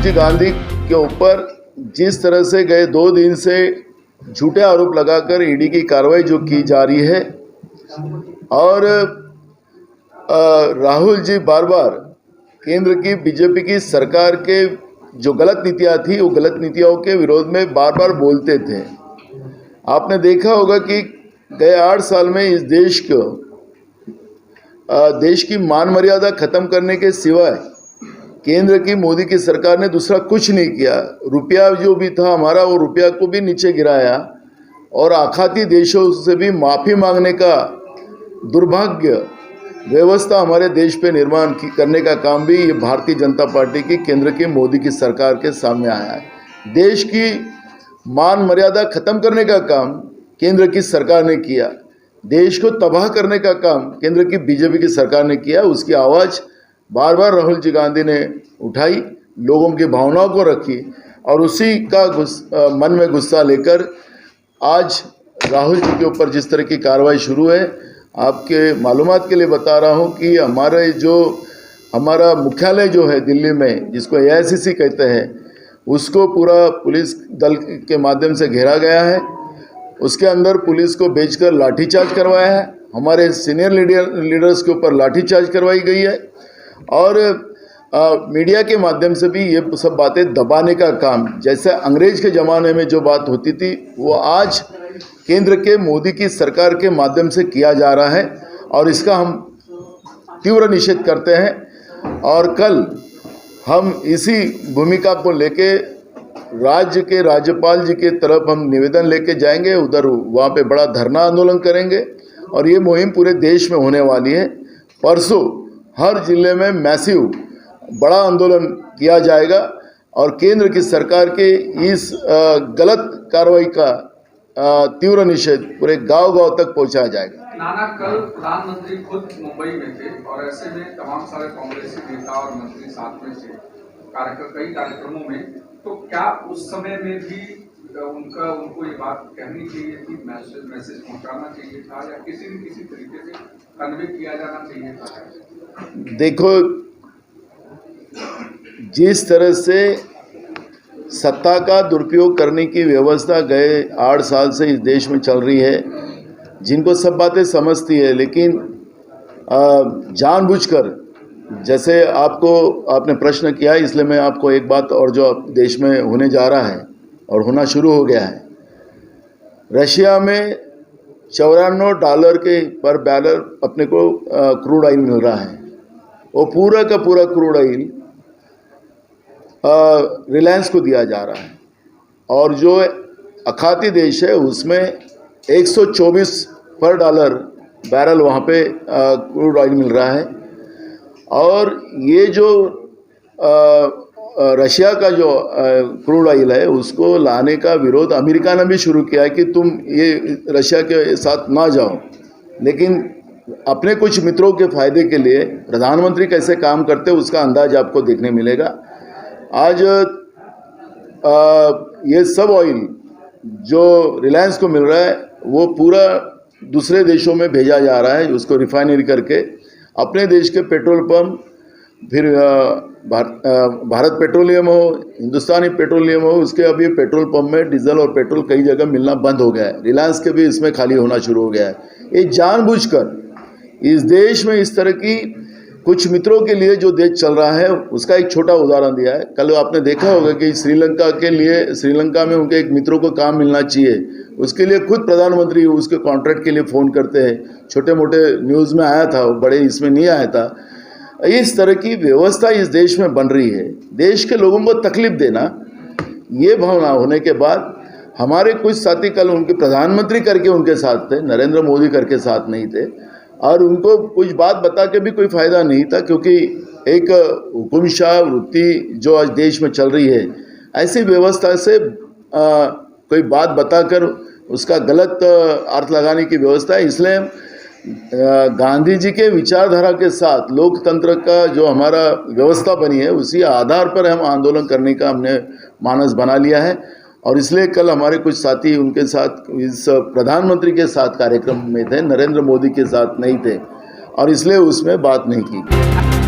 जी गांधी के ऊपर जिस तरह से गए 2 दिन से झूठे आरोप लगाकर ईडी की कार्रवाई जो की जा रही है और राहुल जी बार बार केंद्र की बीजेपी की सरकार के जो गलत नीतियां थी वो गलत नीतियों के विरोध में बार बार बोलते थे। आपने देखा होगा कि गए 8 साल में इस देश की मान मर्यादा खत्म करने के सिवाय केंद्र की मोदी की सरकार ने दूसरा कुछ नहीं किया। रुपया जो भी था हमारा वो रुपया को भी नीचे गिराया और आखाती देशों से भी माफ़ी मांगने का दुर्भाग्य व्यवस्था हमारे देश पे निर्माण करने का काम भी ये भारतीय जनता पार्टी की केंद्र की मोदी की सरकार के सामने आया है। देश की मान मर्यादा खत्म करने का काम केंद्र की सरकार ने किया, देश को तबाह करने का काम केंद्र की बीजेपी की सरकार ने किया। उसकी आवाज़ बार बार राहुल जी गांधी ने उठाई, लोगों की भावनाओं को रखी और उसी का मन में गुस्सा लेकर आज राहुल जी के ऊपर जिस तरह की कार्रवाई शुरू है, आपके मालूमात के लिए बता रहा हूं कि हमारा मुख्यालय जो है दिल्ली में, जिसको AICC कहते हैं, उसको पूरा पुलिस दल के माध्यम से घेरा गया है। उसके अंदर पुलिस को भेजकर लाठीचार्ज करवाया है, हमारे सीनियर लीडर्स के ऊपर लाठीचार्ज करवाई गई है और मीडिया के माध्यम से भी ये सब बातें दबाने का काम, जैसे अंग्रेज के ज़माने में जो बात होती थी वो आज केंद्र के मोदी की सरकार के माध्यम से किया जा रहा है और इसका हम तीव्र निषेध करते हैं। और कल हम इसी भूमिका को लेके राज्य के राज्यपाल जी के तरफ हम निवेदन लेके जाएंगे, उधर वहाँ पे बड़ा धरना आंदोलन करेंगे और ये मुहिम पूरे देश में होने वाली है। परसों हर जिले में मैसिव बड़ा आंदोलन किया जाएगा और केंद्र की सरकार के इस गलत कार्रवाई का तीव्र निषेध पूरे गांव-गांव तक पहुंचाया जाएगा। नाना, कल प्रधानमंत्री खुद मुंबई में थे और ऐसे में तमाम सारे कांग्रेसी नेता और मंत्री साथ में थे कई कार्यक्रमों में, तो क्या उस समय में भी उनको ये बात कहनी चाहिए थी, मैसेज पहुंचाना चाहिए था या किसी न किसी तरीके से कन्वे किया जाना चाहिए था? देखो, जिस तरह से सत्ता का दुरुपयोग करने की व्यवस्था गए 8 साल से इस देश में चल रही है, जिनको सब बातें समझती है, लेकिन जानबूझकर, जैसे आपने प्रश्न किया है, इसलिए मैं आपको एक बात और जो देश में होने जा रहा है और होना शुरू हो गया है, रशिया में $94 के पर बैरल अपने को क्रूड ऑयल मिल रहा है। वो पूरा का पूरा क्रूड ऑयल रिलायंस को दिया जा रहा है और जो अखाती देश है उसमें 124 पर डॉलर बैरल वहाँ पे क्रूड ऑयल मिल रहा है। और ये जो रशिया का जो क्रूड ऑयल है उसको लाने का विरोध अमेरिका ने भी शुरू किया है कि तुम ये रशिया के साथ ना जाओ, लेकिन अपने कुछ मित्रों के फायदे के लिए प्रधानमंत्री कैसे काम करते उसका अंदाज आपको देखने मिलेगा। आज ये सब ऑयल जो रिलायंस को मिल रहा है वो पूरा दूसरे देशों में भेजा जा रहा है, उसको रिफाइनरी करके अपने देश के पेट्रोल पंप, फिर भारत पेट्रोलियम हो, हिंदुस्तानी पेट्रोलियम हो, उसके अभी पेट्रोल पंप में डीजल और पेट्रोल कई जगह मिलना बंद हो गया है। रिलायंस के भी इसमें खाली होना शुरू हो गया है। ये जानबूझकर इस देश में इस तरह की कुछ मित्रों के लिए जो देश चल रहा है उसका एक छोटा उदाहरण दिया है। कल आपने देखा होगा कि श्रीलंका में उनके एक मित्रों को काम मिलना चाहिए, उसके लिए खुद प्रधानमंत्री उसके कॉन्ट्रैक्ट के लिए फ़ोन करते हैं। छोटे मोटे न्यूज़ में आया था, बड़े इसमें नहीं आया था। इस तरह की व्यवस्था इस देश में बन रही है। देश के लोगों को तकलीफ देना, ये भावना होने के बाद हमारे कुछ साथी कल उनके प्रधानमंत्री करके उनके साथ थे, नरेंद्र मोदी करके साथ नहीं थे और उनको कुछ बात बता के भी कोई फ़ायदा नहीं था, क्योंकि एक हुकुमशाह वृत्ति जो आज देश में चल रही है, ऐसी व्यवस्था से कोई बात बताकर उसका गलत अर्थ लगाने की व्यवस्था है। इसलिए गांधी जी के विचारधारा के साथ लोकतंत्र का जो हमारा व्यवस्था बनी है उसी आधार पर हम आंदोलन करने का हमने मानस बना लिया है और इसलिए कल हमारे कुछ साथी उनके साथ इस प्रधानमंत्री के साथ कार्यक्रम में थे, नरेंद्र मोदी के साथ नहीं थे और इसलिए उसमें बात नहीं की।